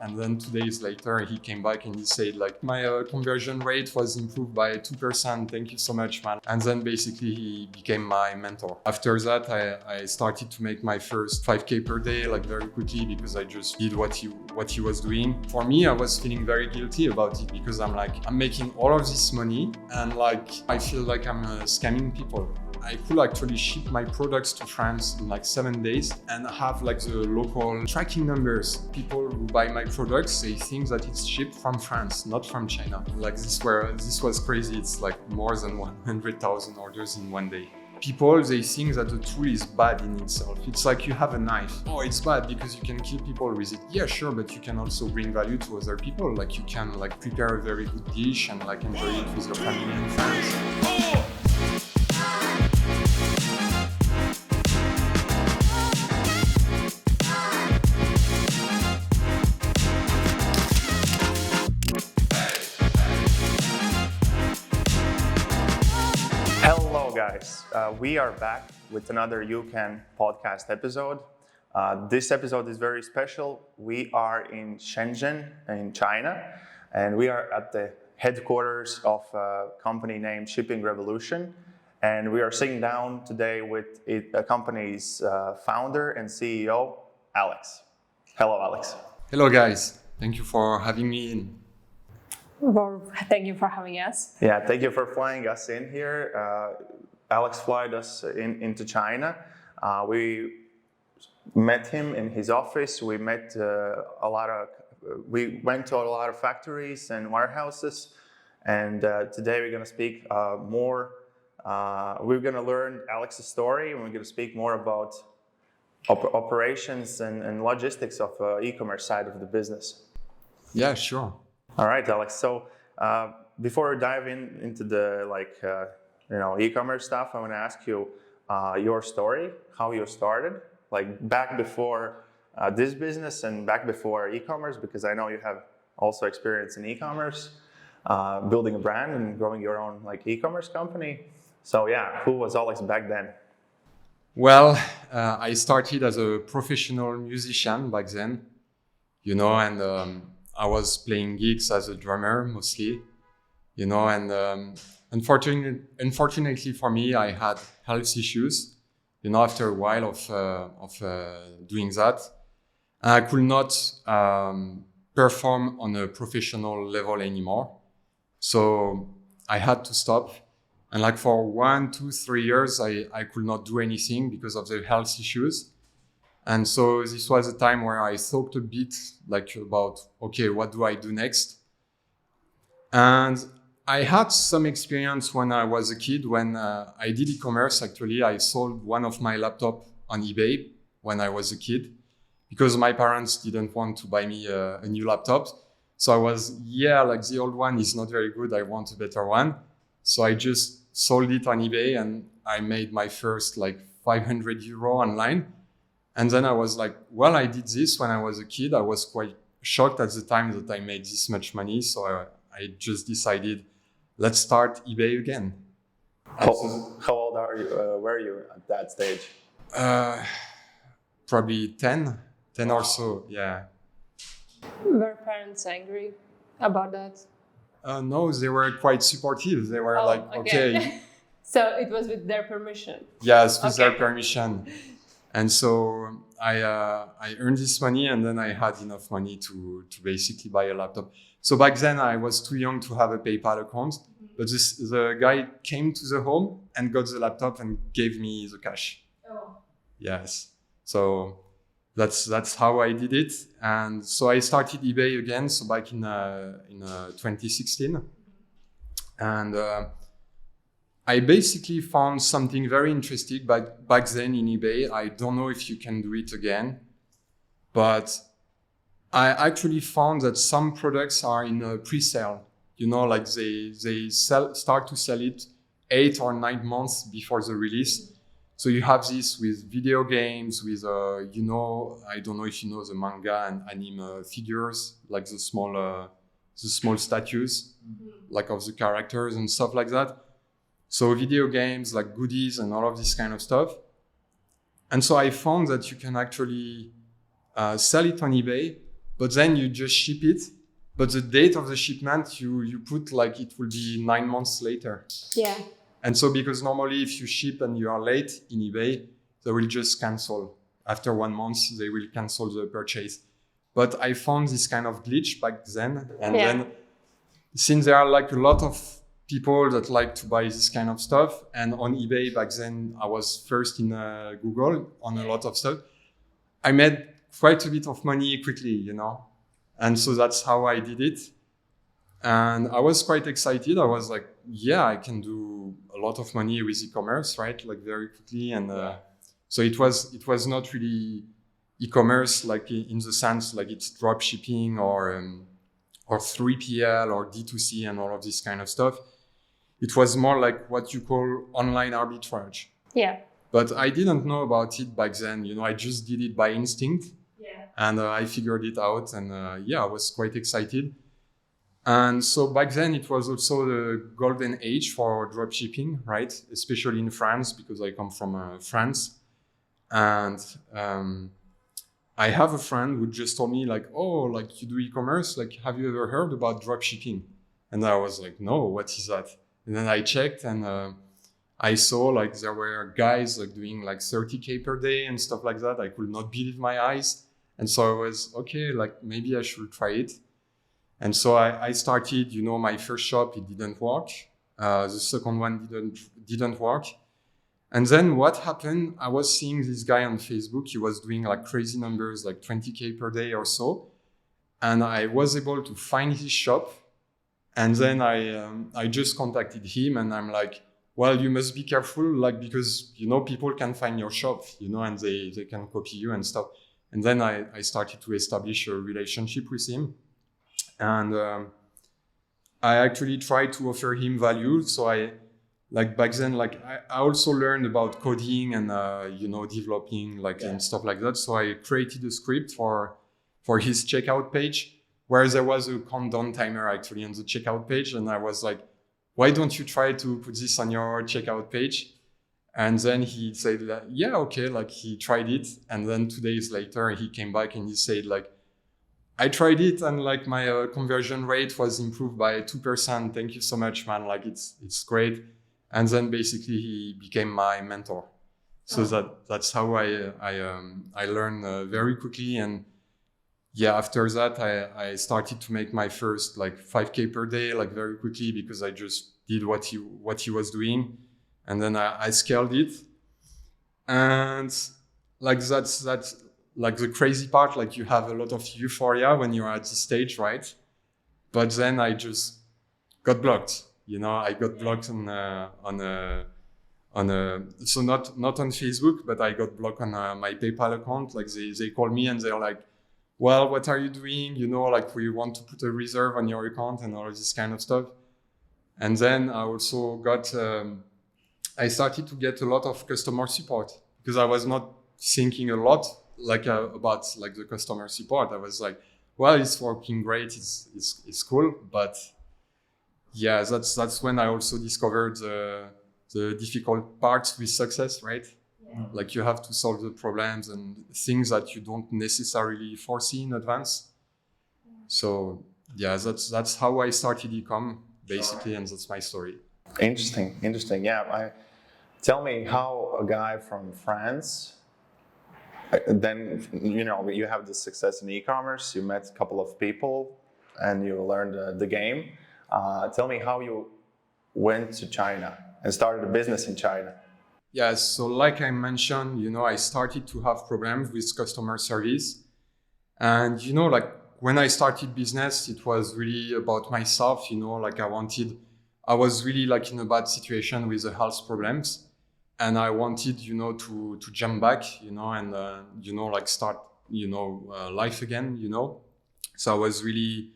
And then 2 days later, he came back and he said like, my conversion rate was improved by 2%. Thank you so much, man. And then basically he became my mentor. After that, I started to make my first 5K per day, like very quickly, because I just did what he was doing. For me, I was feeling very guilty about it because I'm making all of this money and like, I feel like I'm scamming people. I could actually ship my products to France in like 7 days and have like the local tracking numbers. People who buy my products, they think that it's shipped from France, not from China. Like this was crazy. It's like more than 100,000 orders in 1 day. People, they think that the tool is bad in itself. It's like you have a knife. Oh, it's bad because you can kill people with it. Yeah, sure, but you can also bring value to other people. Like you can like prepare a very good dish and like enjoy it with your family and friends. Hello guys, we are back with another You Can podcast episode. This episode is very special. We are in Shenzhen in China and we are at the headquarters of a company named Shipping Revolution, and we are sitting down today with a company's founder and CEO, Alex. Hello, Alex. Hello guys, thank you for having me in. Well, thank you for having us. Yeah, thank you for flying us in here. Alex flied us into China. We met him in his office. We met we went to a lot of factories and warehouses. And today we're going to speak more. We're going to learn Alex's story, and we're going to speak more about operations and logistics of e-commerce side of the business. Yeah, sure. All right, Alex. So before we dive into the e-commerce stuff, I want to ask you your story, how you started, like back before this business and back before e-commerce, because I know you have also experience in e-commerce, building a brand and growing your own like e-commerce company. So yeah, who was Alex back then? Well, I started as a professional musician back then, and I was playing gigs as a drummer mostly, and unfortunately for me, I had health issues, after a while of doing that. And I could not perform on a professional level anymore. So I had to stop. And like for 1, 2, 3 years, I could not do anything because of the health issues. And so this was a time where I thought a bit like about, okay, what do I do next? And I had some experience when I was a kid. When I did e-commerce, actually, I sold one of my laptops on eBay when I was a kid because my parents didn't want to buy me a new laptop. So I was, like the old one is not very good. I want a better one. So I just sold it on eBay and I made my first like 500 euro online. And then I was like, well, I did this when I was a kid. I was quite shocked at the time that I made this much money. So I just decided, let's start eBay again. How old were you at that stage? Probably 10 or so, yeah. Were parents angry about that? No, they were quite supportive. They were okay. So it was with their permission? Yes, with their permission. And so I earned this money and then I had enough money to basically buy a laptop. So back then I was too young to have a PayPal account, but the guy came to the home and got the laptop and gave me the cash. Oh. Yes. So that's how I did it. And so I started eBay again. So back in 2016. And I basically found something very interesting back then in eBay. I don't know if you can do it again, but I actually found that some products are in a pre-sale. Like they start to sell it 8 or 9 months before the release. So you have this with video games, with I don't know if you know the manga and anime figures, like the small statues, like of the characters and stuff like that. So video games, like goodies and all of this kind of stuff. And so I found that you can actually sell it on eBay, but then you just ship it. But the date of the shipment, you put like it will be 9 months later. Yeah. And so because normally if you ship and you are late in eBay, they will just cancel. After 1 month, they will cancel the purchase. But I found this kind of glitch back then. And then since there are like a lot of people that like to buy this kind of stuff, and on eBay back then, I was first in Google on a lot of stuff. I made quite a bit of money quickly, you know? And so that's how I did it. And I was quite excited. I was like, yeah, I can do a lot of money with e-commerce, right? Like very quickly. And so it was not really e-commerce, like in the sense like it's drop shipping or 3PL or D2C and all of this kind of stuff. It was more like what you call online arbitrage. Yeah. But I didn't know about it back then. You know, I just did it by instinct. Yeah. And I figured it out. And I was quite excited. And so back then it was also the golden age for dropshipping, right? Especially in France, because I come from France. And I have a friend who just told me like, oh, like you do e-commerce? Like, have you ever heard about dropshipping? And I was like, no, what is that? And then I checked and I saw like there were guys like doing like 30K per day and stuff like that. I could not believe my eyes. And so I was, okay, like maybe I should try it. And so I started, you know, my first shop, it didn't work. The second one didn't work. And then what happened, I was seeing this guy on Facebook. He was doing like crazy numbers, like 20K per day or so. And I was able to find his shop. And then I just contacted him and I'm like, well, you must be careful, like, because, you know, people can find your shop, you know, and they can copy you and stuff. And then I started to establish a relationship with him. And I actually tried to offer him value. So like back then, like I also learned about coding and, you know, developing like and stuff like that. So I created a script for his checkout page where there was a countdown timer actually on the checkout page. And I was like, why don't you try to put this on your checkout page? And then he said, yeah, okay. Like he tried it. And then 2 days later, he came back and he said like, I tried it and like my conversion rate was improved by 2%. Thank you so much, man. Like it's great. And then basically he became my mentor. So that's how I learned very quickly. And yeah, after that, I started to make my first like 5K per day, like very quickly because I just did what he was doing. And then I scaled it. And like that's like the crazy part, like you have a lot of euphoria when you're at this stage, right? But then I just got blocked. You know, I got blocked so not on Facebook, but I got blocked on my PayPal account. Like they called me and they're like, well, what are you doing? You know, like we want to put a reserve on your account and all of this kind of stuff. And then I also got, I started to get a lot of customer support because I was not thinking a lot like about like the customer support. I was like, well, it's working great. It's cool. But yeah, that's when I also discovered the difficult parts with success, right? Yeah. Like you have to solve the problems and things that you don't necessarily foresee in advance. So yeah, that's how I started e-com basically, and that's my story. Interesting. Yeah, tell me how a guy from France. Then, you know, you have this success in e-commerce, you met a couple of people and you learned the game. Tell me how you went to China and started a business in China. Yeah, so like I mentioned, you know, I started to have problems with customer service. And, you know, like when I started business, it was really about myself, you know, like I was really like in a bad situation with the health problems. And I wanted, you know, to jump back, you know, and, you know, like start, you know, life again, you know. So I was really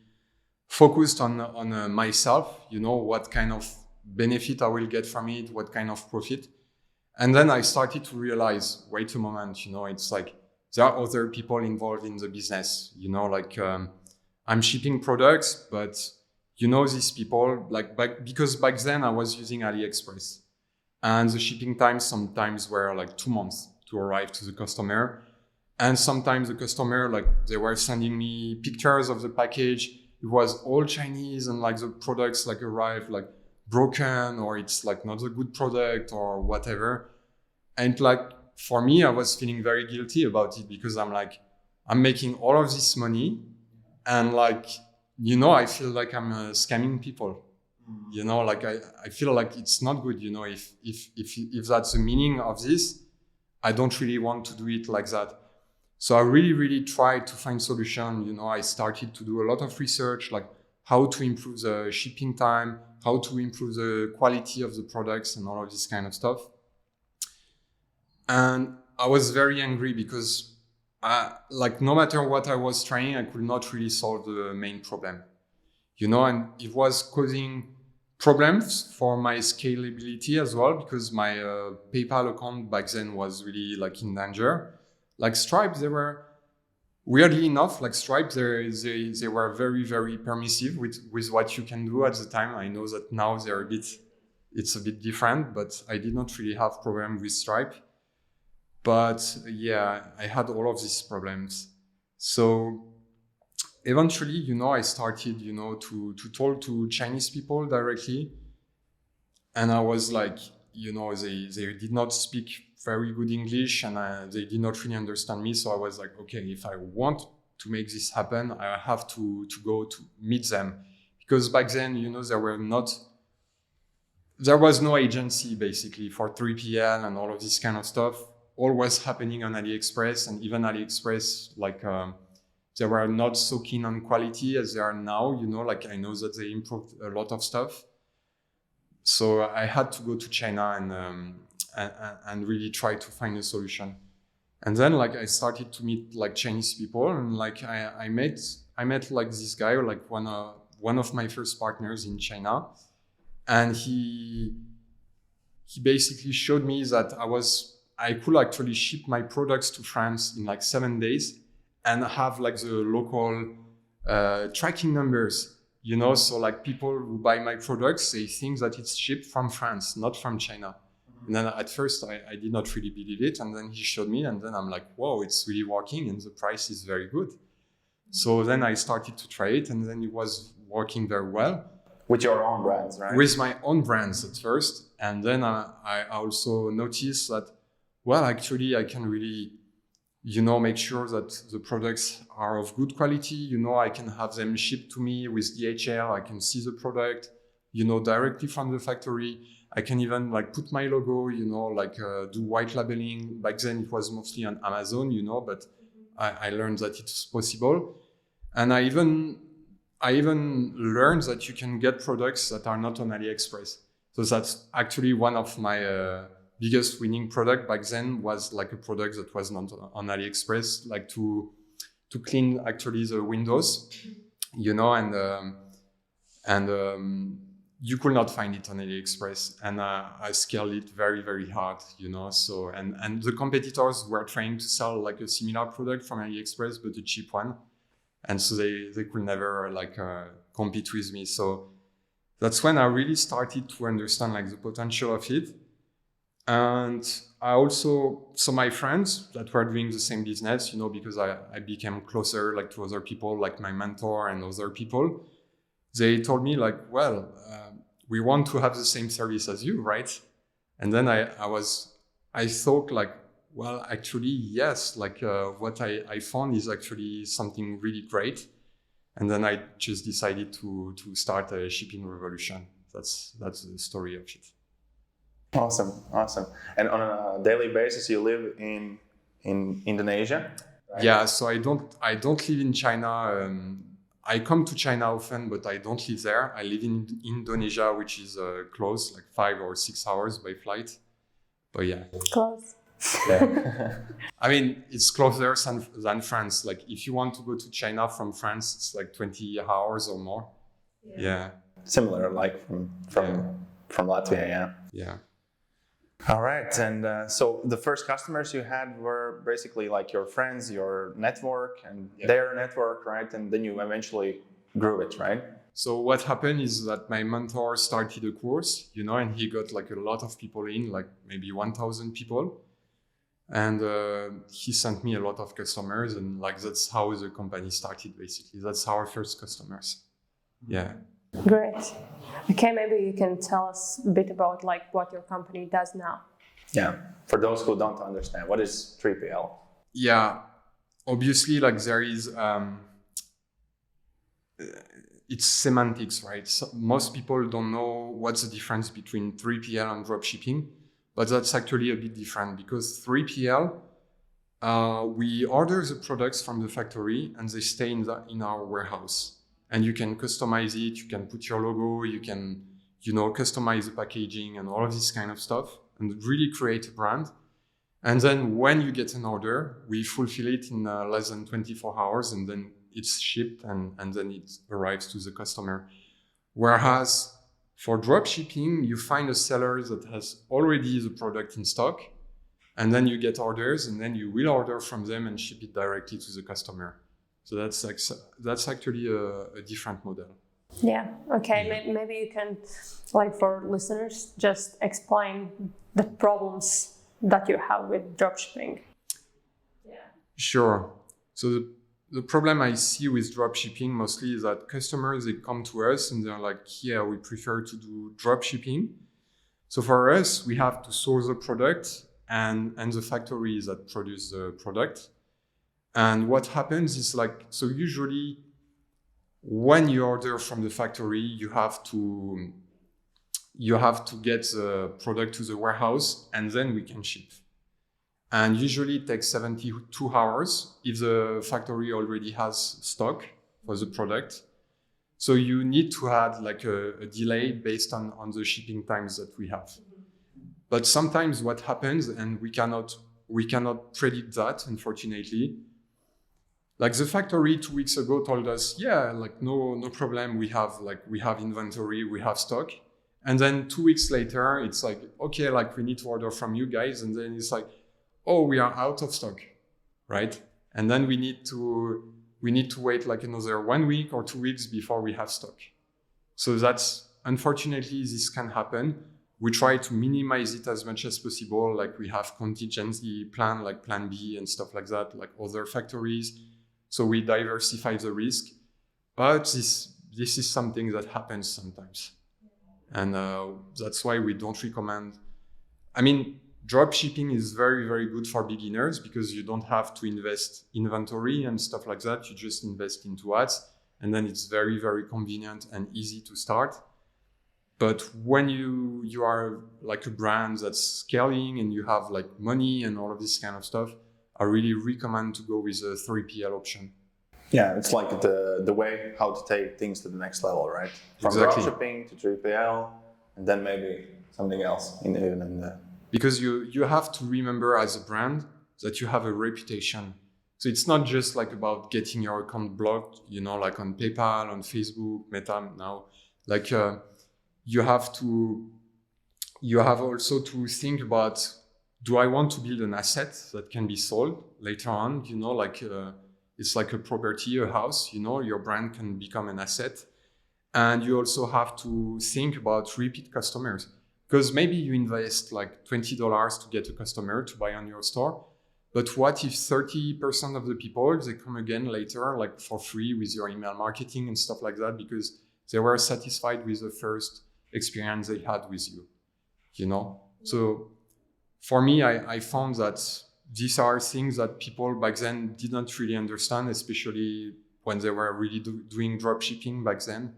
focused on myself, you know, what kind of benefit I will get from it, what kind of profit. And then I started to realize, wait a moment, you know, it's like there are other people involved in the business, you know, like I'm shipping products, but, you know, these people, like because back then I was using Aliexpress. And the shipping times sometimes were like 2 months to arrive to the customer. And sometimes the customer, like they were sending me pictures of the package. It was all Chinese and like the products like arrived like broken or it's like not a good product or whatever. And like for me, I was feeling very guilty about it because I'm like, I'm making all of this money and like, you know, I feel like I'm scamming people. You know, like I feel like it's not good, you know, if that's the meaning of this, I don't really want to do it like that. So I really tried to find solution. You know, I started to do a lot of research, like how to improve the shipping time, how to improve the quality of the products and all of this kind of stuff. And I was very angry because like no matter what I was trying, I could not really solve the main problem, you know, and it was causing problems for my scalability as well because my PayPal account back then was really like in danger. Like Stripe, they were weirdly enough, like Stripe, they were very permissive with what you can do at the time. I know that now it's a bit different, but I did not really have problem with Stripe. But yeah, I had all of these problems. So eventually, you know, I started, you know, to talk to Chinese people directly. And I was like, you know, they did not speak very good English and they did not really understand me. So I was like, okay, if I want to make this happen, I have to go to meet them. Because back then, you know, there was no agency basically for 3PL and all of this kind of stuff. All was happening on Aliexpress, and even Aliexpress, like they were not so keen on quality as they are now, you know, like I know that they improved a lot of stuff. So I had to go to China and really try to find a solution. And then like I started to meet like Chinese people, and like I met like this guy, like one of my first partners in China, and he basically showed me that I could actually ship my products to France in like 7 days and have like the local tracking numbers, you know, so like people who buy my products, they think that it's shipped from France, not from China. And then at first I did not really believe it. And then he showed me, and then I'm like, whoa, it's really working and the price is very good. So then I started to try it, and then it was working very well. With your own brands, right? With my own brands at first. And then I also noticed that, well, actually I can really, you know, make sure that the products are of good quality. You know, I can have them shipped to me with DHL. I can see the product, you know, directly from the factory. I can even like put my logo, you know, like do white labeling. Back then it was mostly on Amazon, you know, but I learned that it's possible. And I even learned that you can get products that are not on AliExpress. So that's actually one of my biggest winning product back then was like a product that was not on AliExpress, like to clean actually the windows, you know, and you could not find it on AliExpress, and I scaled it very hard, you know. So and the competitors were trying to sell like a similar product from AliExpress, but a cheap one, and so they could never like compete with me. So that's when I really started to understand like the potential of it. And so my friends that were doing the same business, you know, because I became closer like to other people, like my mentor and other people, they told me like, well, we want to have the same service as you, right? And then I thought like, well, actually, yes, like what I found is actually something really great. And then I just decided to start a shipping revolution. That's the story of it. Awesome. And on a daily basis, you live in Indonesia? Right? Yeah, so I don't live in China. I come to China often, but I don't live there. I live in Indonesia, which is close, like 5 or 6 hours by flight. But yeah. Close. Yeah. I mean, it's closer than France. Like if you want to go to China from France, it's like 20 hours or more. Yeah. Similar, like from Latvia, yeah. Yeah. All right, and so the first customers you had were basically like your friends, your network, and their network, right? And then you eventually grew it, right? So what happened is that my mentor started a course, you know, and he got like a lot of people in, like maybe 1,000 people. And he sent me a lot of customers, and like that's how the company started. Basically, that's our first customers. Yeah. Great. Okay, maybe you can tell us a bit about like what your company does now. Yeah. For those who don't understand, what is 3PL? Yeah. Obviously, like there is. It's semantics, right? So most people don't know what's the difference between 3PL and dropshipping, but that's actually a bit different because 3PL, we order the products from the factory and they stay in our warehouse. And you can customize it, you can put your logo, you can, customize the packaging and all of this kind of stuff and really create a brand. And then when you get an order, we fulfill it in less than 24 hours and then it's shipped and then it arrives to the customer. Whereas for dropshipping, you find a seller that has already the product in stock and then you get orders and then you will order from them and ship it directly to the customer. So that's actually a different model. Yeah. Okay. Yeah. Maybe you can, like for listeners, just explain the problems that you have with dropshipping. Yeah. Sure. So the problem I see with dropshipping mostly is that customers, they come to us and they're like, yeah, we prefer to do dropshipping. So for us, we have to source the product and the factories that produce the product. And what happens is so usually when you order from the factory, you have to get the product to the warehouse and then we can ship. And usually it takes 72 hours if the factory already has stock for the product. So you need to add a delay based on the shipping times that we have. But sometimes what happens, and we cannot predict that, unfortunately. Like the factory 2 weeks ago told us, yeah, no problem. We have inventory, we have stock. And then 2 weeks later, it's like, okay, we need to order from you guys. And then it's like, oh, we are out of stock, right? And then we need to wait another 1 week or 2 weeks before we have stock. So that's, unfortunately, this can happen. We try to minimize it as much as possible. We have contingency plan, plan B and stuff like that, other factories. So we diversify the risk. But this is something that happens sometimes. And that's why we don't recommend. I mean, drop shipping is very, very good for beginners because you don't have to invest inventory and stuff like that. You just invest into ads. And then it's very, very convenient and easy to start. But when you are a brand that's scaling and you have money and all of this kind of stuff, I really recommend to go with a 3PL option. Yeah, it's the way how to take things to the next level, right? From Exactly. Dropshipping to 3PL, and then maybe something else even in the... Because you have to remember as a brand that you have a reputation. So it's not just about getting your account blocked, on PayPal, on Facebook, Meta now. You have also to think about, do I want to build an asset that can be sold later on? It's like a property, a house, your brand can become an asset. And you also have to think about repeat customers. Because maybe you invest $20 to get a customer to buy on your store. But what if 30% of the people, they come again later, for free with your email marketing and stuff like that, because they were satisfied with the first experience they had with you, So for me, I found that these are things that people back then didn't really understand, especially when they were really doing drop shipping back then.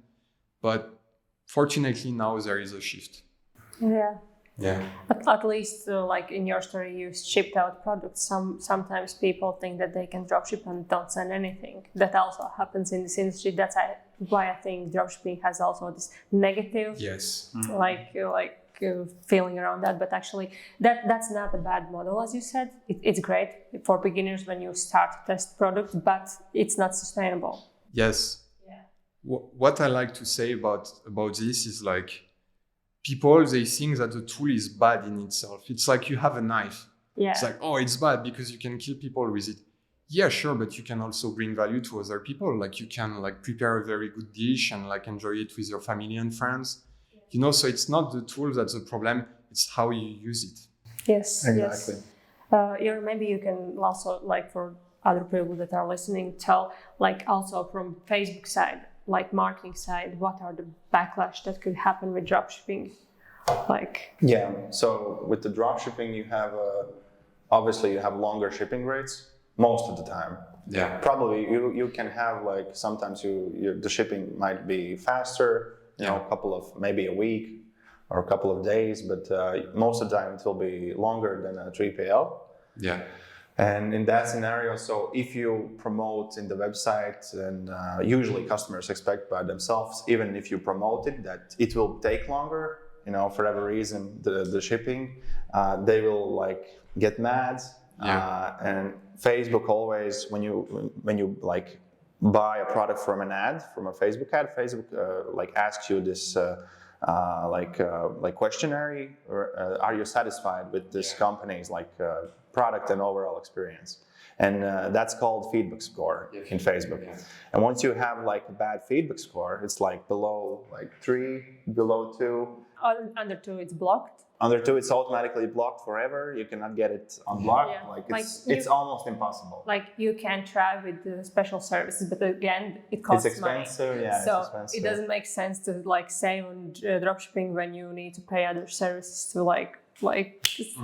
But fortunately, now there is a shift. Yeah. Yeah. At least, in your story, you shipped out products. Sometimes people think that they can dropship and don't send anything. That also happens in this industry. That's why I think dropshipping has also this negative, Yes, feeling around that. But actually, that's not a bad model, as you said. It's great for beginners when you start to test products, but it's not sustainable. Yes. Yeah. What I like to say about this is people, they think that the tool is bad in itself. It's like you have a knife. Yeah. It's it's bad because you can kill people with it. Yeah, sure, but you can also bring value to other people. You can prepare a very good dish and enjoy it with your family and friends. So it's not the tool that's the problem, it's how you use it. Yes. Exactly. Yes. Maybe you can also, like, for other people that are listening, tell, like, also from Facebook side, like marketing side, what are the backlash that could happen with dropshipping? Like, yeah, so with the dropshipping, you have obviously you have longer shipping rates most of the time. Yeah. Probably you can have, like, sometimes the shipping might be faster, you know, a couple of, maybe a week or a couple of days, but most of the time it will be longer than a 3PL. Yeah. And in that scenario, so if you promote in the website, and usually customers expect by themselves, even if you promote it, that it will take longer, you know, for whatever reason, the shipping, they will, like, get mad. And Facebook always, when you like buy a product from an ad, from a Facebook ad, Facebook like asks you this like questionnaire, or are you satisfied with this company's like product and overall experience? And that's called feedback score in Facebook. And once you have like a bad feedback score, it's like below like 3, below 2. Under 2, it's blocked. Under 2, it's automatically blocked forever. You cannot get it unblocked. Yeah. Like it's almost impossible. Like, you can try with the special services, but again, it costs expensive, money. Yeah, so it's expensive. It doesn't make sense to like save on dropshipping when you need to pay other services to like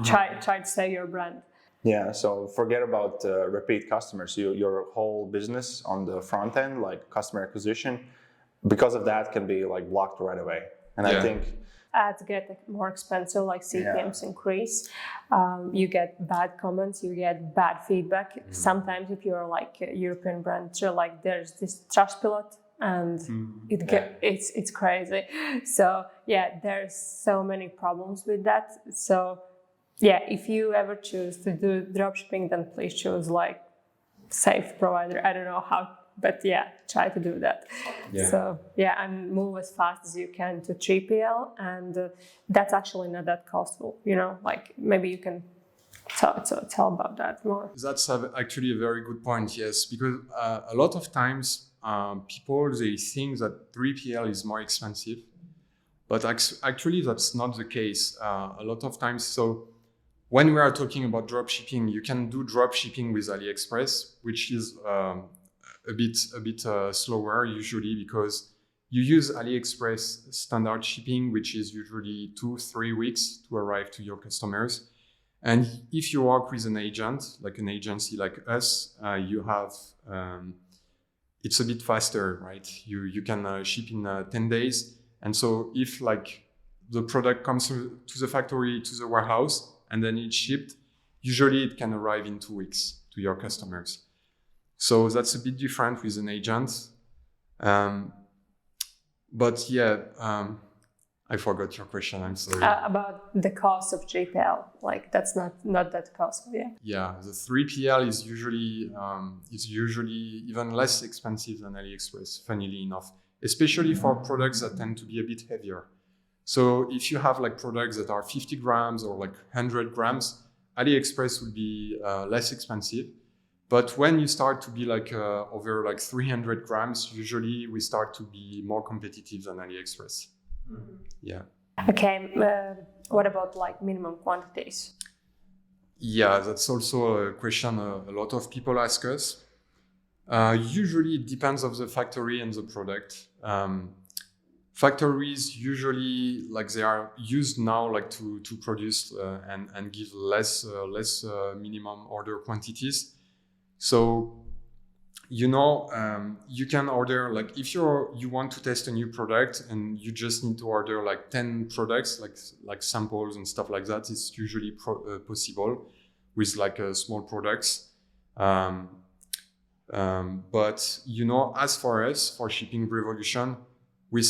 try to save your brand. Yeah, so forget about repeat customers. Your whole business on the front end, like customer acquisition, because of that can be like blocked right away. And I think ads get more expensive, like CPMs increase. You get bad comments, you get bad feedback. Sometimes if you're like a European brand, so like there's this Trustpilot, and it's crazy. So yeah, there's so many problems with that. So yeah, if you ever choose to do dropshipping, then please choose like safe provider. I don't know how, but yeah, try to do that. So yeah, and move as fast as you can to 3PL, and that's actually not that costful. You know, like maybe you can tell about that more. That's actually a very good point. Yes, because a lot of times people, they think that 3PL is more expensive, but actually that's not the case. A lot of times, so when we are talking about dropshipping, you can do dropshipping with Aliexpress, which is a bit slower usually, because you use Aliexpress standard shipping, which is usually 2-3 weeks to arrive to your customers. And if you work with an agent, like an agency like us, you have it's a bit faster, right? You can ship in 10 days. And so if like the product comes to the factory, to the warehouse, and then it's shipped, usually it can arrive in 2 weeks to your customers. So that's a bit different with an agent. But yeah, I forgot your question, I'm sorry. About the cost of 3PL, like that's not that costly, yeah. Yeah, the 3PL is usually even less expensive than AliExpress, funnily enough, especially for products that tend to be a bit heavier. So if you have like products that are 50 grams or like 100 grams, AliExpress will be less expensive. But when you start to be like over like 300 grams, usually we start to be more competitive than AliExpress. Mm-hmm. Yeah. Okay. What about like minimum quantities? Yeah, that's also a question a lot of people ask us. Usually it depends on the factory and the product. Factories usually like they are used now like to produce and give less minimum order quantities. So, you can order like if you want to test a new product and you just need to order like 10 products, like samples and stuff like that. It's usually possible with like small products. But as for us, for Shipping Revolution, we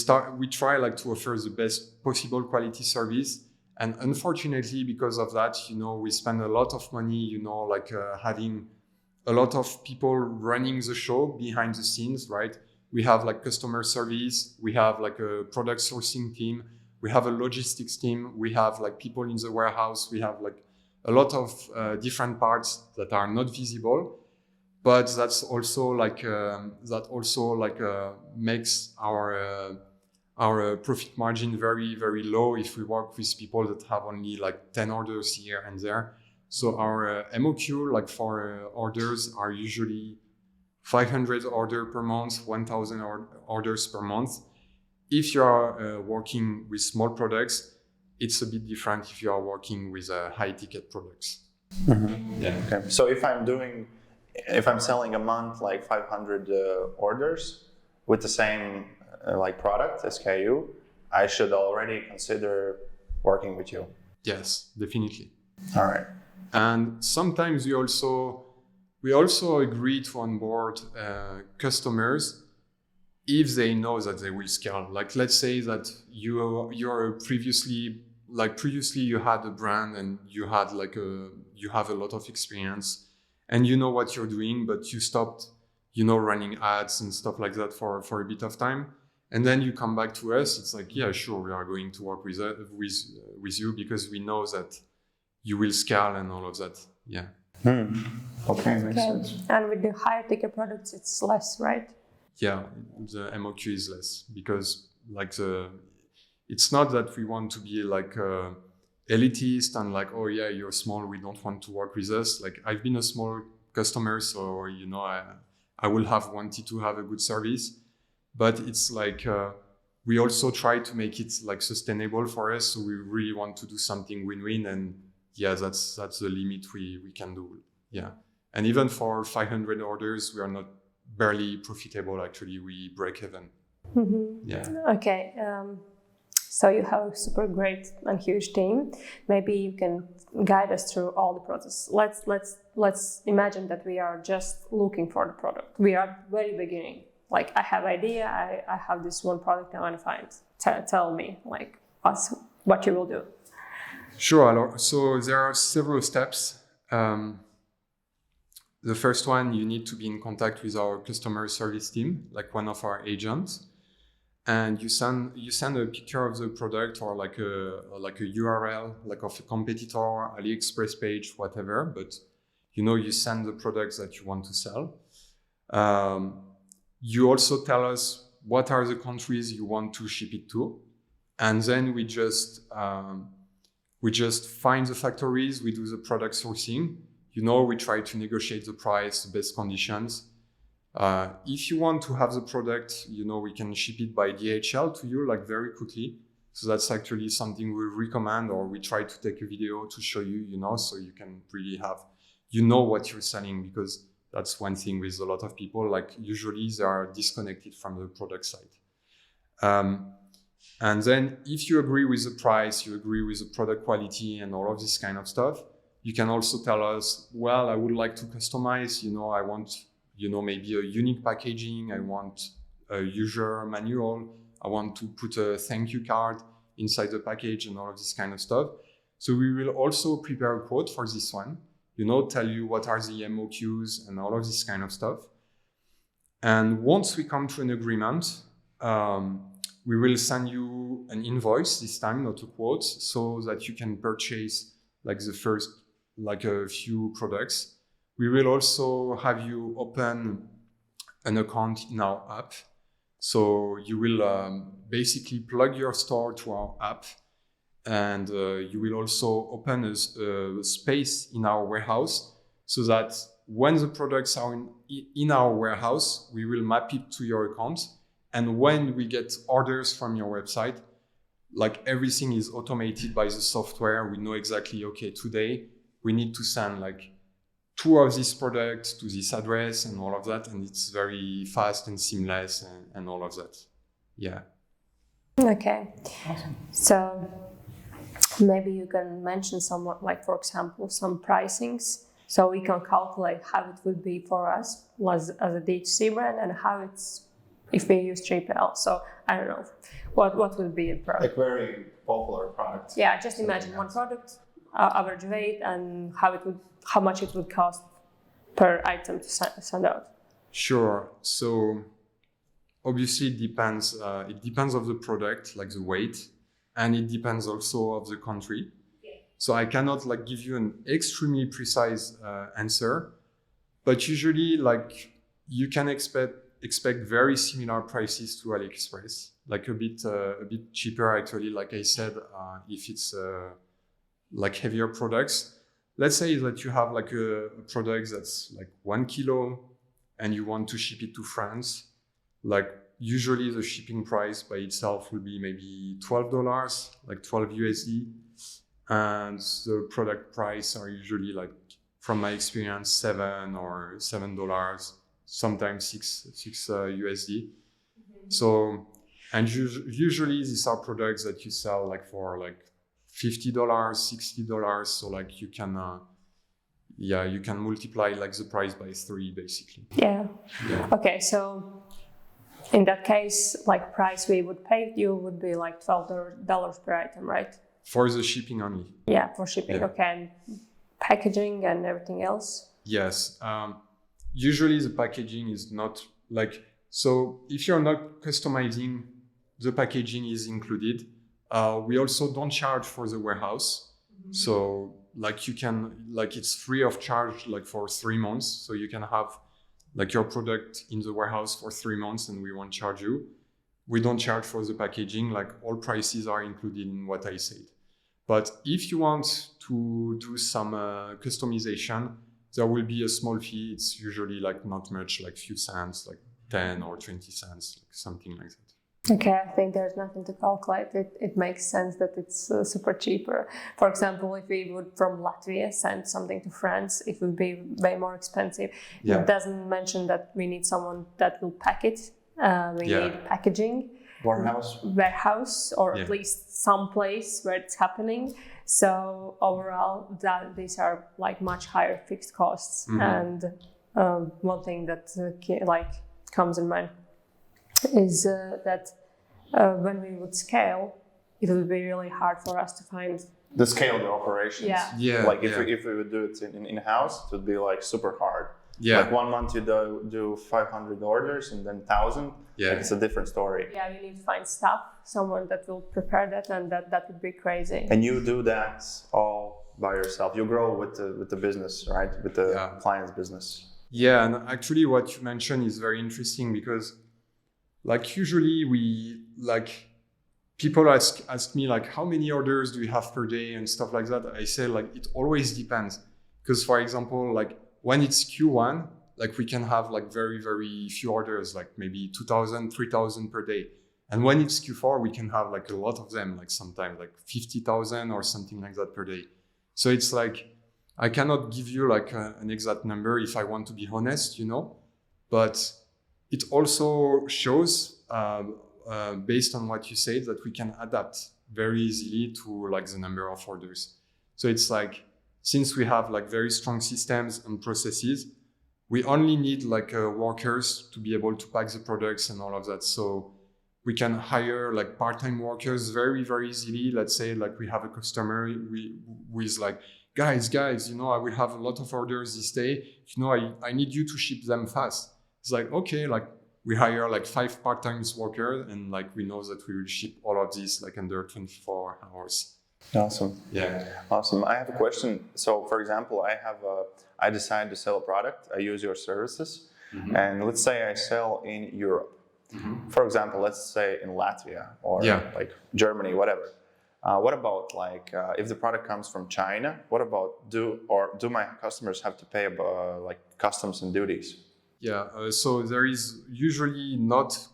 try like to offer the best possible quality service. And unfortunately, because of that, we spend a lot of money, having a lot of people running the show behind the scenes, right? We have like customer service, we have like a product sourcing team, we have a logistics team, we have like people in the warehouse, we have like a lot of different parts that are not visible, but that's also makes our profit margin very, very low if we work with people that have only like 10 orders here and there. So our MOQ, like for orders, are usually 500 orders per month, 1,000 orders per month. If you are working with small products, it's a bit different if you are working with high ticket products. Mm-hmm. Yeah. Okay. So if I'm selling a month like 500 orders with the same like product SKU, I should already consider working with you. Yes, definitely. All right. And sometimes we also agree to onboard customers if they know that they will scale. Like, let's say that you're previously you had a brand and you have a lot of experience and you know what you're doing, but you stopped, running ads and stuff like that for a bit of time. And then you come back to us. It's like, yeah, sure, we are going to work with you because we know that you will scale and all of that. Yeah. Okay, makes sense. And with the higher ticket products, it's less, right? Yeah, the MOQ is less because it's not that we want to be like elitist and like, oh yeah, you're small, we don't want to work with us. Like, I've been a small customer, so I will have wanted to have a good service, but it's like we also try to make it like sustainable for us. So we really want to do something win-win, and yeah, that's the limit we can do. Yeah, and even for 500 orders, we are not barely profitable. Actually, we break even. Mm-hmm. Yeah. Okay. So you have a super great and huge team. Maybe you can guide us through all the process. Let's imagine that we are just looking for the product. We are very beginning. Like, I have idea. I have this one product I want to find. Tell me, like, what you will do. Sure. So there are several steps. The first one, you need to be in contact with our customer service team, like one of our agents, and you send a picture of the product or like a URL, like of a competitor, Aliexpress page, whatever. But you send the products that you want to sell. You also tell us what are the countries you want to ship it to, and then we just find the factories. We do the product sourcing. We try to negotiate the price, the best conditions. If you want to have the product, we can ship it by DHL to you, like, very quickly. So that's actually something we recommend, or we try to take a video to show you, so you can really have, what you're selling, because that's one thing with a lot of people, like, usually they are disconnected from the product side. And then if you agree with the price, you agree with the product quality and all of this kind of stuff, you can also tell us, well, I would like to customize, I want, maybe a unique packaging. I want a user manual. I want to put a thank you card inside the package and all of this kind of stuff. So we will also prepare a quote for this one, tell you what are the MOQs and all of this kind of stuff. And once we come to an agreement, we will send you an invoice this time, not a quote, so that you can purchase a few products. We will also have you open an account in our app. So you will basically plug your store to our app, and you will also open a space in our warehouse, so that when the products are in our warehouse, we will map it to your account. And when we get orders from your website, like, everything is automated by the software. We know exactly, okay, today we need to send like 2 of these products to this address and all of that. And it's very fast and seamless and all of that. Yeah. Okay. Awesome. So maybe you can mention somewhat, like, for example, some pricings, so we can calculate how it would be for us as a D2C brand, and how it's if we use 3PL. So I don't know, what would be a product? Like, very popular product. Yeah, just imagine one product, average weight, and how much it would cost per item to send out. Sure. So obviously it depends. It depends of the product, like the weight, and it depends also of the country. Yeah. So I cannot like give you an extremely precise answer, but usually like you can expect very similar prices to Aliexpress, like a bit cheaper actually. Like I said, if it's like heavier products. let's say that you have like a product that's like 1 kilo and you want to ship it to France, like usually the shipping price by itself will be maybe $12, like 12 USD. And the product price are usually like, from my experience, $7, sometimes six USD. So, and usually these are products that you sell like for like $50, $60. So like you can multiply like the price by 3 basically. Yeah. Okay, so in that case, like price we would pay you would be like $12 per item, right? For the shipping only. Yeah, for shipping. Yeah. Okay, and packaging and everything else? Yes. Usually the packaging is not like, so if you're not customizing, the packaging is included. We also don't charge for the warehouse. So like you can, like it's free of charge like for 3 months. So you can have like your product in the warehouse for 3 months and we won't charge you. We don't charge for the packaging, like all prices are included in what I said. But if you want to do some customization, there will be a small fee. It's usually like not much, like few cents, like 10 or 20 cents, like something like that. Okay, I think there's nothing to calculate. It makes sense that it's super cheaper. For example, if we would from Latvia send something to France, it would be way more expensive. Yeah. It doesn't mention that we need someone that will pack it. We need packaging. Warehouse, or at least some place where it's happening. So overall, these are like much higher fixed costs. And one thing that like comes in mind is that when we would scale, it would be really hard for us to find the scale of the operations. Yeah. Like if we would do it in-house, it would be like super hard. Yeah. Like 1 month you do 500 orders and then 1,000. Yeah. Like it's a different story. Yeah, you need to find staff, someone that will prepare that, and that would be crazy. And you do that all by yourself. You grow with the business, right? With the client's business. Yeah, and actually what you mentioned is very interesting because like usually people ask me like how many orders do you have per day and stuff like that. I say like it always depends. Because for example, like when it's Q1, like we can have like very, very few orders, like maybe 2,000, 3,000 per day. And when it's Q4, we can have like a lot of them, like sometimes like 50,000 or something like that per day. So it's like, I cannot give you like an exact number if I want to be honest, you know, but it also shows based on what you said that we can adapt very easily to like the number of orders. So it's like, since we have like very strong systems and processes, we only need like workers to be able to pack the products and all of that. So we can hire like part-time workers very, very easily. Let's say like we have a customer who is like, guys, you know, I will have a lot of orders this day. You know, I need you to ship them fast. It's like, okay, like we hire like 5 part-time workers and like we know that we will ship all of this like under 24 hours. Awesome. Yeah. Awesome. I have a question. So, for example, I decide to sell a product. I use your services, and let's say I sell in Europe. For example, let's say in Latvia or like Germany, whatever. What about like if the product comes from China? What about do my customers have to pay like customs and duties? Yeah. So there is usually not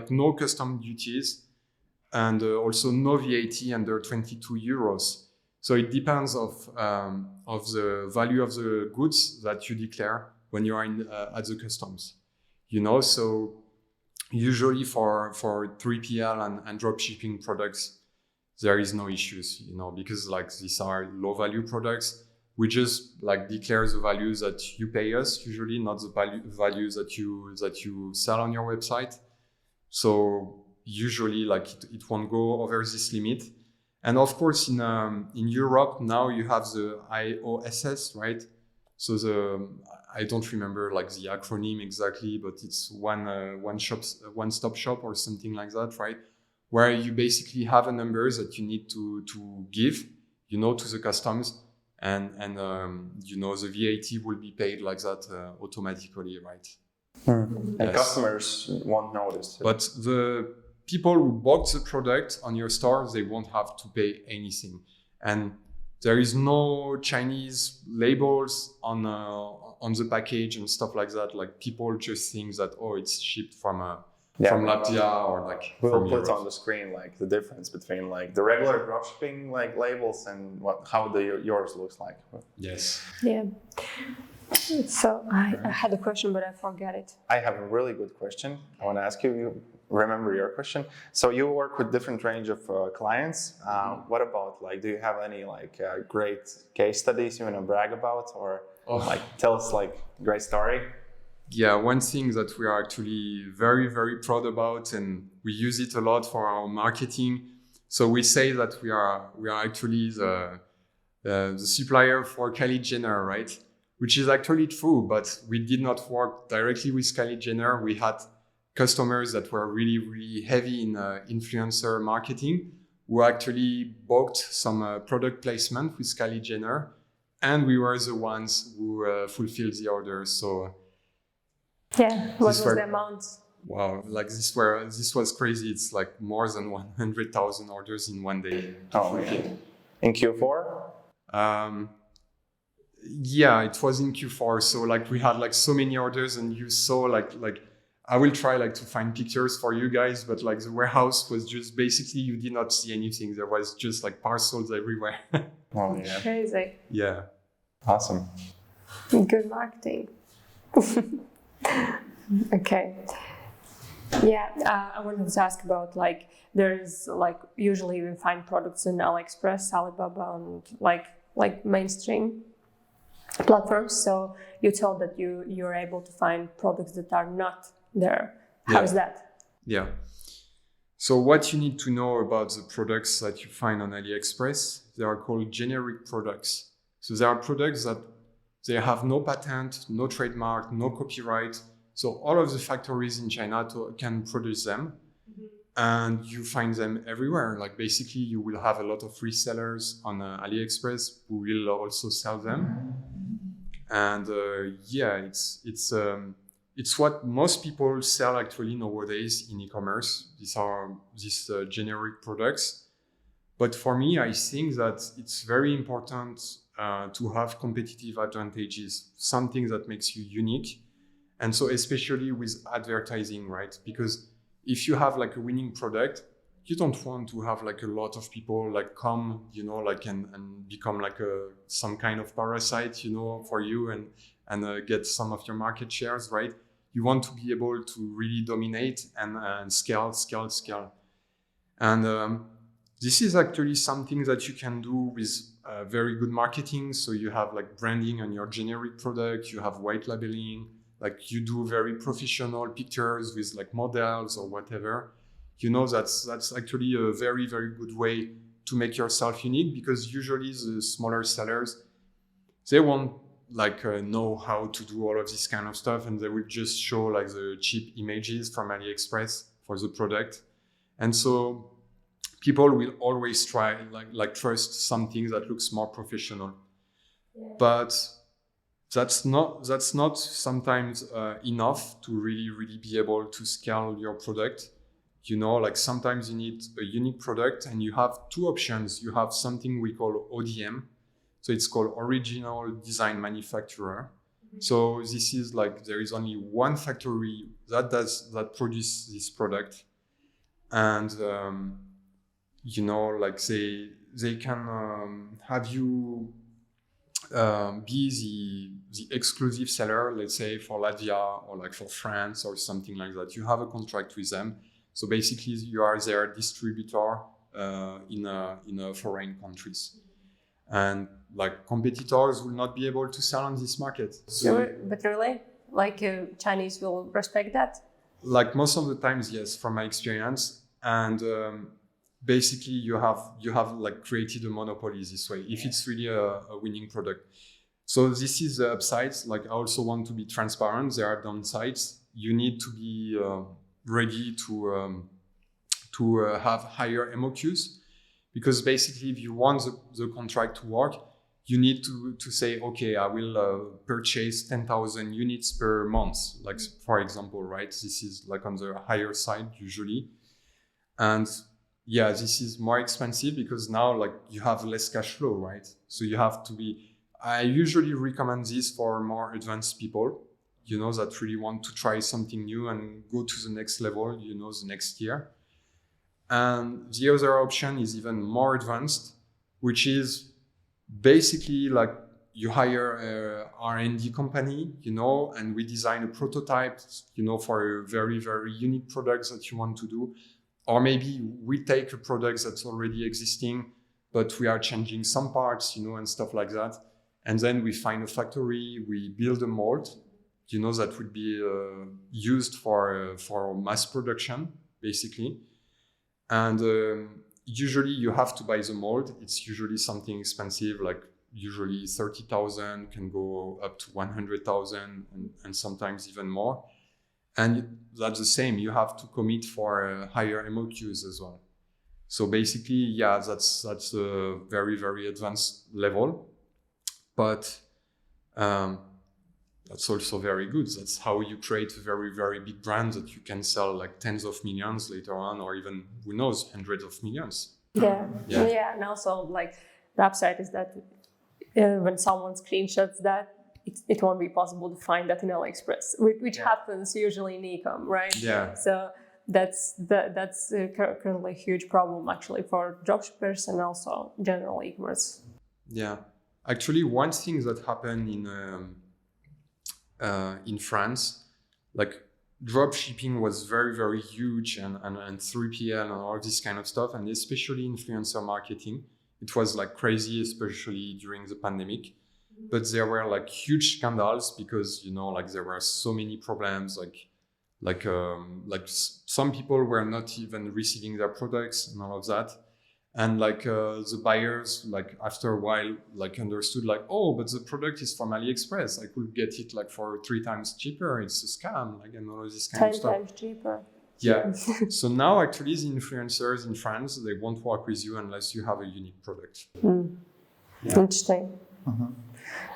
no custom duties. And also no VAT under 22 euros. So it depends of the value of the goods that you declare when you are at the customs. You know, so usually for 3PL and dropshipping products, there is no issues, you know, because like these are low value products. We just like declare the values that you pay us, usually not the values that you sell on your website. So usually like it won't go over this limit. And of course in Europe now you have the IOSS, right? So I don't remember like the acronym exactly, but it's one stop shop or something like that, right? Where you basically have a number that you need to give, you know, to the customs, and you know the VAT will be paid like that automatically, right? And customers won't notice. But the people who bought the product on your store, they won't have to pay anything. And there is no Chinese labels on the package and stuff like that. Like people just think that it's shipped from Latvia or like We'll from put Europe. on the screen like the difference between like the regular dropshipping like labels and how yours looks like. Yes. Yeah. So I had a question, but I forgot it. I have a really good question. I want to ask you. You remember your question? So you work with different range of clients. What about like? Do you have any like great case studies you want to brag about, or like tell us like great story? Yeah, one thing that we are actually very, very proud about, and we use it a lot for our marketing. So we say that we are actually the supplier for Kylie Jenner, right? Which is actually true, but we did not work directly with Kylie Jenner. We had customers that were really, really heavy in influencer marketing who actually booked some product placement with Kylie Jenner, and we were the ones who fulfilled the orders. So yeah, what was the amount? Wow, like this was crazy. It's like more than 100,000 orders in one day. Oh yeah. In Q4? Yeah, it was in Q4. So like we had like so many orders, and you saw like I will try like to find pictures for you guys, but like the warehouse was just basically you did not see anything. There was just like parcels everywhere. Oh yeah. Crazy. Yeah. Awesome. Good marketing. Okay. Yeah, I wanted to ask about like there's like usually we find products in Aliexpress, Alibaba, and like mainstream platforms. So you told that you're able to find products that are not there. How is that? Yeah. So what you need to know about the products that you find on AliExpress, they are called generic products. So they are products that they have no patent, no trademark, no copyright. So all of the factories in China can produce them, and you find them everywhere. Like basically you will have a lot of resellers on AliExpress who will also sell them. And it's what most people sell actually nowadays in e-commerce. These generic products. But for me, I think that it's very important to have competitive advantages, something that makes you unique. And so especially with advertising, right? Because if you have like a winning product, you don't want to have like a lot of people like come, like and become like some kind of parasite, for you and get some of your market shares, right? You want to be able to really dominate and scale. And this is actually something that you can do with very good marketing. So you have like branding on your generic product, you have white labeling, like you do very professional pictures with like models or whatever. That's actually a very, very good way to make yourself unique, because usually the smaller sellers, they won't like know how to do all of this kind of stuff, and they will just show like the cheap images from AliExpress for the product. And so people will always try like trust something that looks more professional. Yeah. But that's not sometimes enough to really be able to scale your product. Like sometimes you need a unique product, and you have two options. You have something we call ODM. So it's called Original Design Manufacturer. Mm-hmm. So this is like there is only one factory that produces this product, and like they can have you be the exclusive seller, let's say for Latvia or like for France or something like that. You have a contract with them. So basically you are their distributor in foreign countries. And like competitors will not be able to sell on this market. But really? Like Chinese will respect that? Like most of the times, yes, from my experience. And basically you have like created a monopoly this way, if it's really a winning product. So this is the upsides. Like I also want to be transparent. There are downsides. You need to be ready to have higher MOQs, because basically if you want the contract to work, you need to say, okay, I will purchase 10,000 units per month, like for example, right? This is like on the higher side usually. And yeah, this is more expensive because now like you have less cash flow, right? So you have to be, I usually recommend this for more advanced people, that really want to try something new and go to the next level, the next year. And the other option is even more advanced, which is basically like you hire a R&D company, and we design a prototype, for a very, very unique product that you want to do. Or maybe we take a product that's already existing, but we are changing some parts, and stuff like that. And then we find a factory, we build a mold, that would be used for mass production, basically. And usually you have to buy the mold. It's usually something expensive, like usually 30,000, can go up to 100,000 and sometimes even more. And that's the same. You have to commit for higher MOQs as well. So basically, yeah, that's a very, very advanced level. But that's also very good. That's how you create a very, very big brand that you can sell like tens of millions later on, or even, who knows, hundreds of millions. Yeah. And also like the upside is that when someone screenshots that, it won't be possible to find that in Aliexpress, which happens usually in e-com, right? Yeah. So that's currently a huge problem actually for dropshippers and also general e-commerce. Yeah. Actually, one thing that happened in France, like drop shipping was very, very huge and 3PL and all this kind of stuff, and especially influencer marketing. It was like crazy, especially during the pandemic. But there were like huge scandals because, like there were so many problems, like some people were not even receiving their products and all of that. And like the buyers, like after a while, like understood like, oh, but the product is from Aliexpress. I could get it like for 3 times cheaper. It's a scam, like, and all of this kind of stuff. 10 times cheaper. Yeah. So now actually the influencers in France, they won't work with you unless you have a unique product. Yeah. Interesting.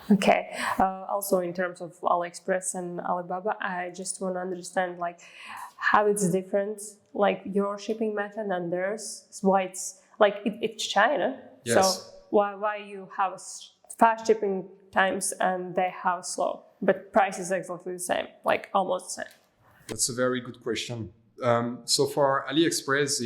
Okay. Also in terms of Aliexpress and Alibaba, I just want to understand like how it's different, like your shipping method and theirs. Why it's like it's China. Yes. So why you have fast shipping times and they have slow, but price is exactly the same, like almost the same? That's a very good question. So for Aliexpress, they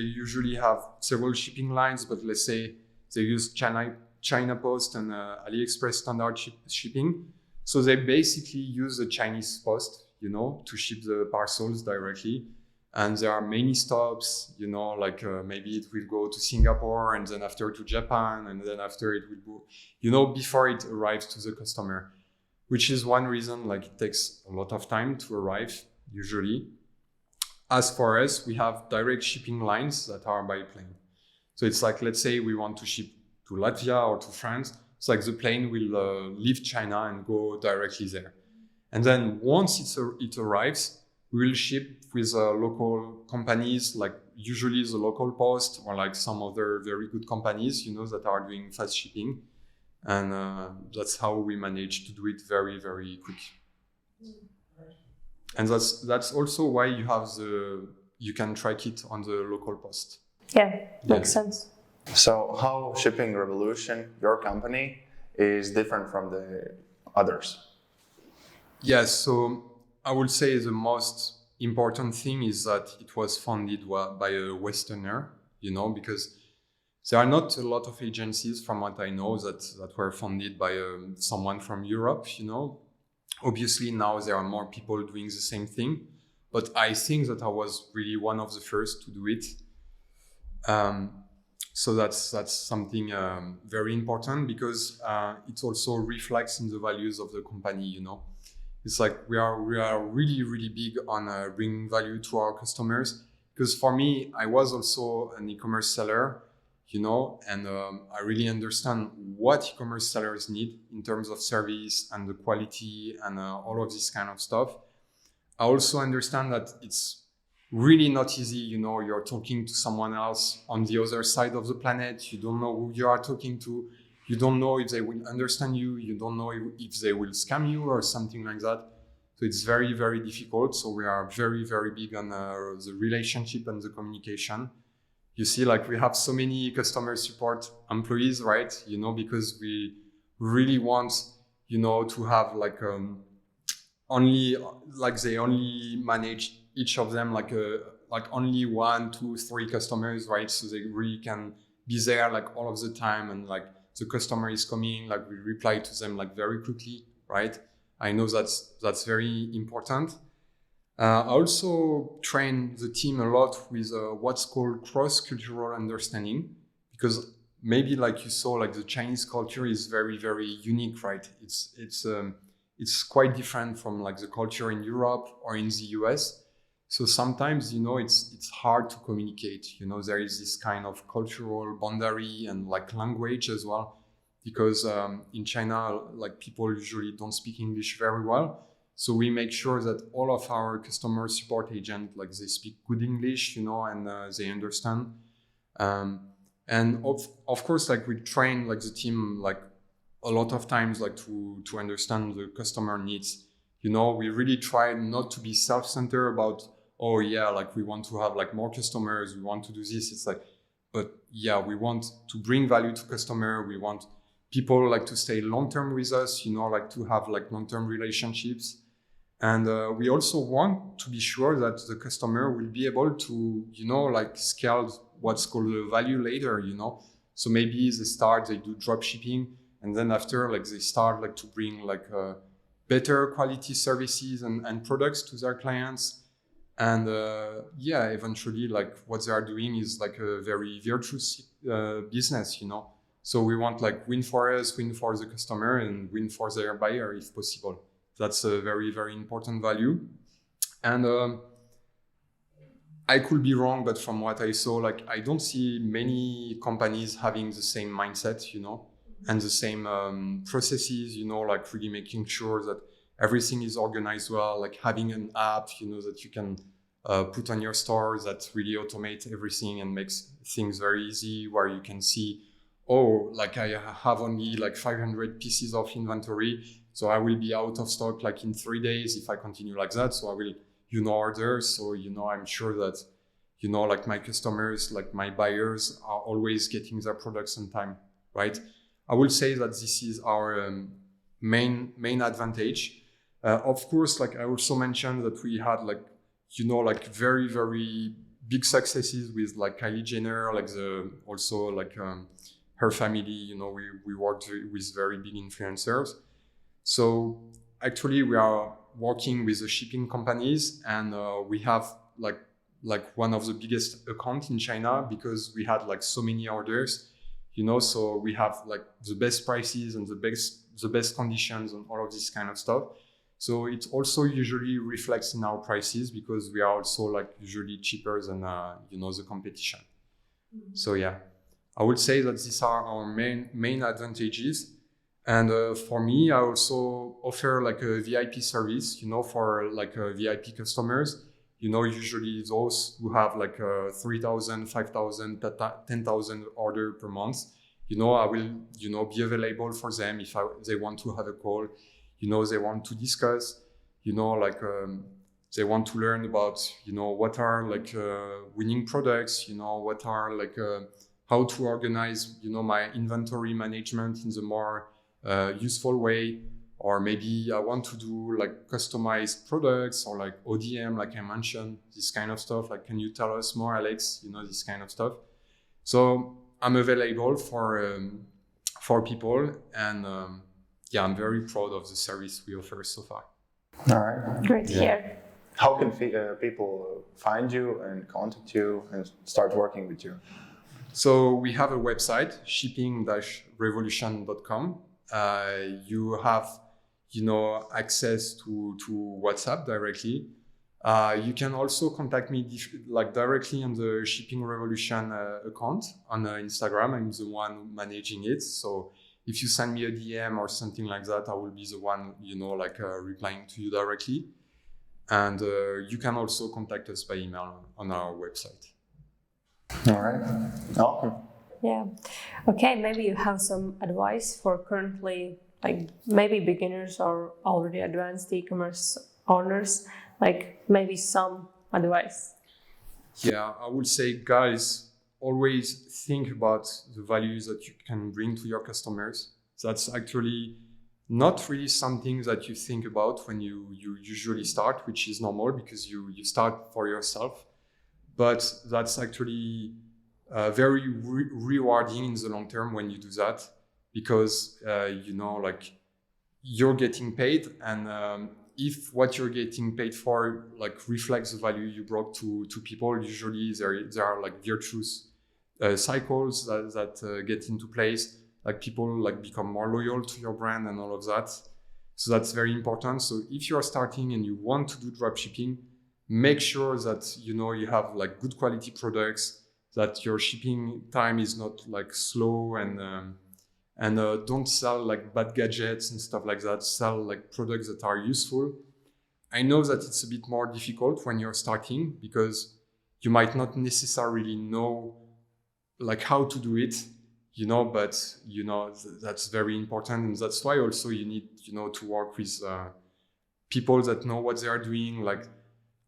usually have several shipping lines, but let's say they use China Post and Aliexpress standard shipping. So they basically use the Chinese Post, to ship the parcels directly. And there are many stops, like maybe it will go to Singapore and then after to Japan, and then after it will go, before it arrives to the customer, which is one reason like it takes a lot of time to arrive usually. As for us, we have direct shipping lines that are by plane. So it's like, let's say we want to ship to Latvia or to France. It's like the plane will leave China and go directly there. And then once it arrives, we will ship with local companies, like usually the local post or like some other very good companies, that are doing fast shipping. And that's how we manage to do it very, very quick. And that's also why you can track it on the local post. Yeah, makes sense. So how Shipping Revolution, your company, is different from the others? Yes, so I would say the most important thing is that it was founded by a Westerner, because there are not a lot of agencies, from what I know, that were founded by someone from Europe, Obviously, now there are more people doing the same thing, but I think that I was really one of the first to do it. So that's something very important because it also reflects in the values of the company, It's like we are really, really big on bringing value to our customers. Because for me, I was also an e-commerce seller, and I really understand what e-commerce sellers need in terms of service and the quality and all of this kind of stuff. I also understand that it's really not easy, you're talking to someone else on the other side of the planet. You don't know who you are talking to. You don't know if they will understand you. You don't know if they will scam you or something like that. So it's very, very difficult. So we are very, very big on the relationship and the communication. You see, like we have so many customer support employees, right? Because we really want, to have like only like they only manage each of them like only 1, 2, 3 customers, right? So they really can be there like all of the time, and like the customer is coming, like we reply to them like very quickly, right? I know that's very important. I also train the team a lot with what's called cross-cultural understanding, because maybe like you saw, like the Chinese culture is very, very unique, right? It's quite different from like the culture in Europe or in the US. So sometimes, it's hard to communicate. There is this kind of cultural boundary and like language as well, because in China, like people usually don't speak English very well. So we make sure that all of our customer support agents, like they speak good English, and they understand. And of course, like we train like the team like a lot of times like to understand the customer needs. We really try not to be self-centered about, oh yeah, like we want to have like more customers, we want to do this. It's like, but yeah, we want to bring value to customer. We want people like to stay long-term with us, like to have like long-term relationships. And we also want to be sure that the customer will be able to, like scale what's called the value later, So maybe they do drop shipping, and then after, like they start like to bring like better quality services and products to their clients. And eventually, like what they are doing is like a very virtuous business, So we want like win for us, win for the customer, and win for their buyer if possible. That's a very, very important value. And I could be wrong, but from what I saw, like I don't see many companies having the same mindset, and the same processes, like really making sure that everything is organized well, like having an app, that you can put on your store that really automate everything and makes things very easy, where you can see, oh, like I have only like 500 pieces of inventory, so I will be out of stock like in 3 days if I continue like that. So I will, order. So, I'm sure that, like my customers, like my buyers are always getting their products on time, right? I will say that this is our main advantage. Of course, like I also mentioned that we had like, like very, very big successes with like Kylie Jenner, like her family, we worked with very big influencers. So actually we are working with the shipping companies, and we have like one of the biggest accounts in China, because we had like so many orders, so we have like the best prices and the best conditions and all of this kind of stuff. So it also usually reflects in our prices, because we are also like usually cheaper than the competition. Mm-hmm. So yeah, I would say that these are our main advantages. And for me, I also offer like a VIP service, for like VIP customers, usually those who have like 3,000, 5,000, 10,000 order per month, I will, be available for them if they want to have a call, they want to discuss, like they want to learn about, what are like winning products, what are like how to organize, my inventory management in the more useful way, or maybe I want to do like customized products or like ODM, like I mentioned, this kind of stuff. Like, can you tell us more, Alex? This kind of stuff. So I'm available for people, and I'm very proud of the service we offer so far. All right. Great to hear. How can people find you and contact you and start working with you? So we have a website, shipping-revolution.com. You have, access to WhatsApp directly. You can also contact me directly on the Shipping Revolution account on Instagram. I'm the one managing it. So if you send me a DM or something like that, I will be the one, replying to you directly. And you can also contact us by email on our website. All right. Awesome. Yeah. Okay, maybe you have some advice for currently, like maybe beginners or already advanced e-commerce owners, like maybe some advice? Yeah, I would say, guys, always think about the values that you can bring to your customers. That's actually not really something that you think about when you usually start, which is normal because you start for yourself. But that's actually very rewarding in the long term when you do that, because like you're getting paid, and if what you're getting paid for like reflects the value you brought to people, usually there are like virtuous cycles that get into place. Like people like become more loyal to your brand and all of that. So that's very important. So if you're starting and you want to do dropshipping, make sure that you have like good quality products, that your shipping time is not like slow, and don't sell like bad gadgets and stuff like that. Sell like products that are useful. I know that it's a bit more difficult when you're starting because you might not necessarily know like how to do it, but that's very important, and that's why also you need to work with people that know what they are doing. Like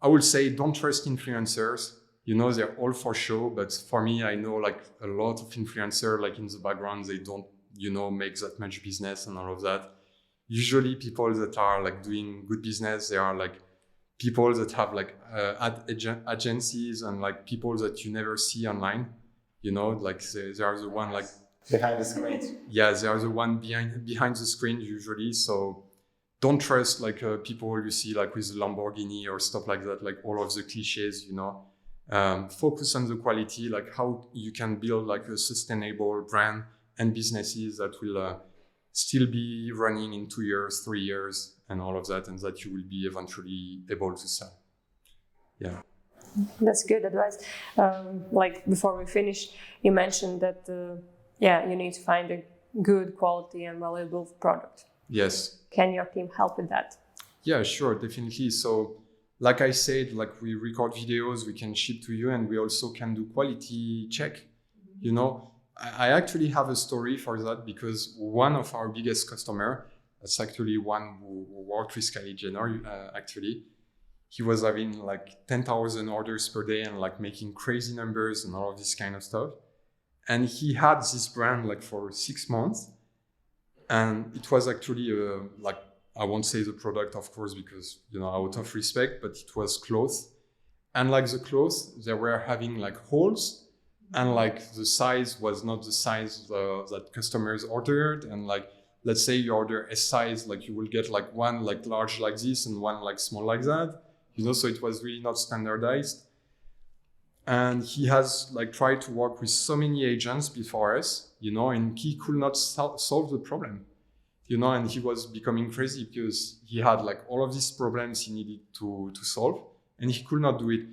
I would say, don't trust influencers. They're all for show, but for me, I know like a lot of influencers, like in the background, they don't make that much business and all of that. Usually people that are like doing good business, they are like people that have like agencies and like people that you never see online. Like they are the one like behind the screen. Yeah, they are the one behind the screen usually. So don't trust like people you see like with Lamborghini or stuff like that, like all of the cliches. Focus on the quality, like how you can build like a sustainable brand and businesses that will still be running in 2 years, 3 years, and all of that, and that you will be eventually able to sell. Yeah. That's good advice. Like before we finish, you mentioned that you need to find a good quality and valuable product. Yes. Can your team help with that? Yeah, sure, definitely. So like I said, like we record videos, we can ship to you, and we also can do quality check. I actually have a story for that, because one of our biggest customer, that's actually one who worked with Kylie Jenner, actually, he was having like 10,000 orders per day and like making crazy numbers and all of this kind of stuff. And he had this brand like for 6 months. And it was actually like, I won't say the product, of course, because, out of respect, but it was clothes. And like the clothes, they were having like holes, and like the size was not the size that customers ordered. And like, let's say you order a size, like you will get like one like large like this and one like small like that. So it was really not standardized. And he has like tried to work with so many agents before us, and he could not solve the problem, and he was becoming crazy because he had like all of these problems he needed to solve, and he could not do it.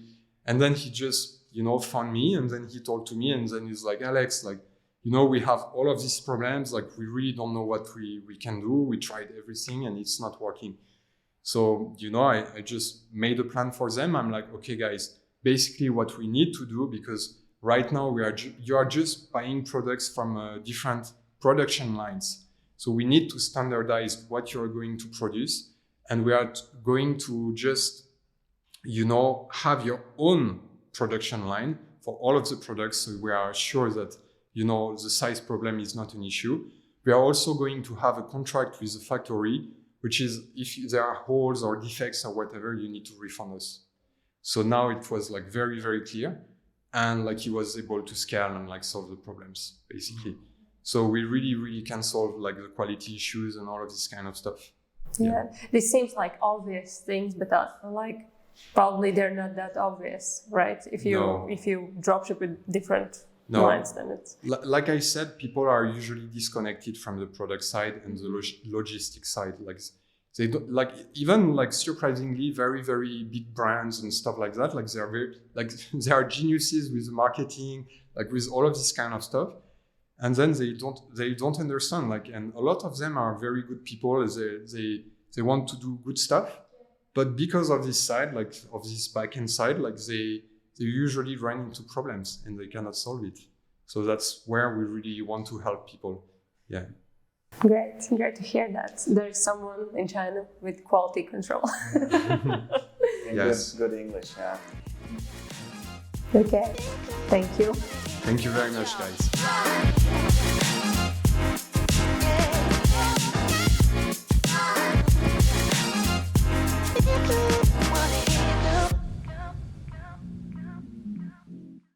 And then he just, found me, and then he talked to me, and then he's like, Alex, like, we have all of these problems, like we really don't know what we can do. We tried everything and it's not working. So, I just made a plan for them. I'm like, okay, guys, basically what we need to do, because right now you are just buying products from different production lines. So we need to standardize what you're going to produce, and we are going to just, have your own production line for all of the products. So we are sure that, the size problem is not an issue. We are also going to have a contract with the factory, which is if there are holes or defects or whatever, you need to refund us. So now it was like very, very clear, and like he was able to scale and like solve the problems basically. So we really, really can solve like the quality issues and all of this kind of stuff. Yeah. This seems like obvious things, but like probably they're not that obvious, right? If you dropship with different lines, then it's like I said, people are usually disconnected from the product side and the logistics side. Like they don't, like, even like surprisingly very, very big brands and stuff like that. Like they're very, like they are geniuses with marketing, like with all of this kind of stuff. And then they don't understand, like, and a lot of them are very good people. They want to do good stuff, but because of this side, like of this back-end side, like they usually run into problems and they cannot solve it. So that's where we really want to help people. Yeah. Great to hear that. There's someone in China with quality control. Yes. Good English, yeah. Okay, thank you. Thank you very much, guys.